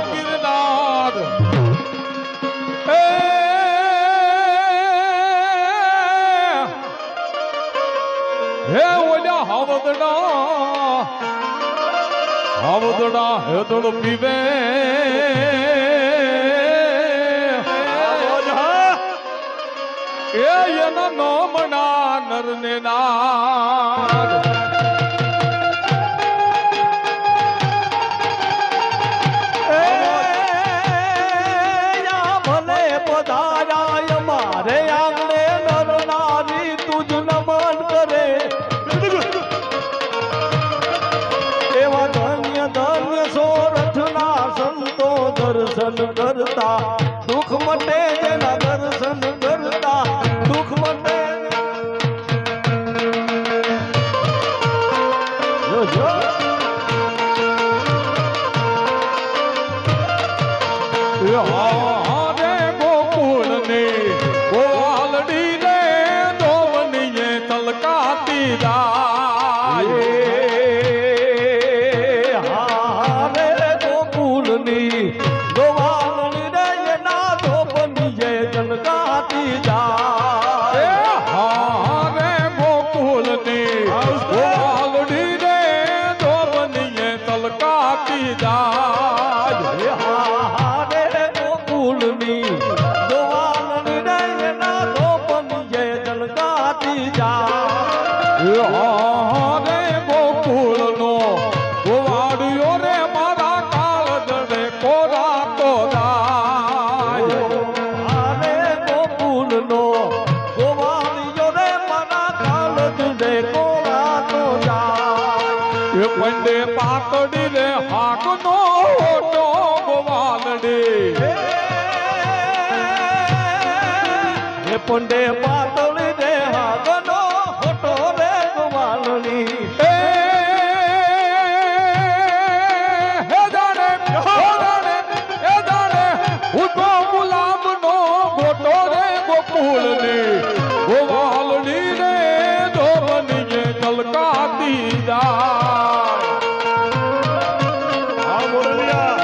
ગિરનાર હે ઓલા હાવદડા હેદળ પીવે એ એના નોમના નરને નાર ભલે પધારાય મારે આંગણે નર નારી તુજ નમન કરે એવા ધન્ય ધન્ય સોરઠના સંતો દર્શન કરતા દુઃખ મટે જેના દર્શન કરતા દુઃખ મટે જો જો હારે ગોકુળ ને ગોવાલડી ને દોવનીએ તલકાતી જાય હારે ગોકુળની ગોવાલડી રે એના ધોબનીએ તલકાતી જાય હારે ગોકુળ ને ગોવાલડી ને દોવનીએ તલકાતી જાય હારે ગોકુળની ગોવાલડી રે એના ધોબનીએ તલકાતી જાય હારે ગોકુળ નો ગોવાડિયો રે મારા કાળ દડે કોરા તો જાય હારે ગોકુળનો ગોવાળિયો રે મારા કાળ દડે કોરા તો જાય એ પંડે પાતડી રે હાકનો ઓટો ગોવાલડી હે પંડે પાતળી રે હાગનો ફોટો રે ગોવાલની એ હે જાણે એ જાણે ઉતો ગુલાબનો ગોટો રે ગોકુળની ગોવાલડી રે ધોબનીએ તલકાતી જાય હા બોલિયા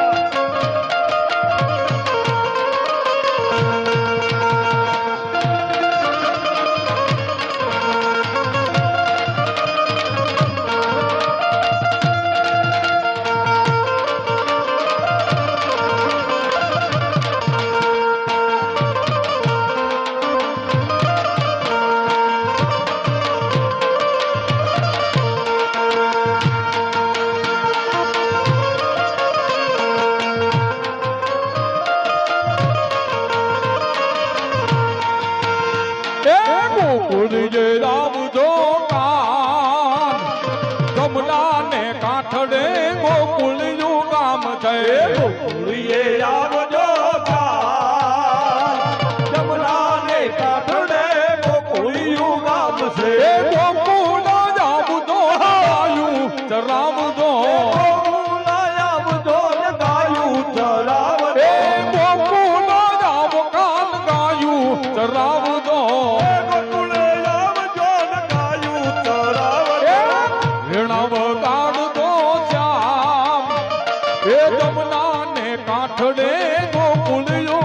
ગોકુળીએ રાવજો કામ જમના ને કાંઠડે ગોકુળિયું ગામ છે ગોકુળીએ આવજો કાન જમના ને કાંઠડે ગોકુળિયું ગામ છે એ ગોકુળ જાવજો ગાયું ચરાવજો ગોકુળ આવજો ને ગાયું ચરાવજો એ ગોકુળ જાવ કાન ગાયું ચરાવજો ગોકુળ આવજો ને ગાયું ચરાવજો વીણા વગાડજો શ્યામ એ જમના ને કાંઠડે ગોકુળિયું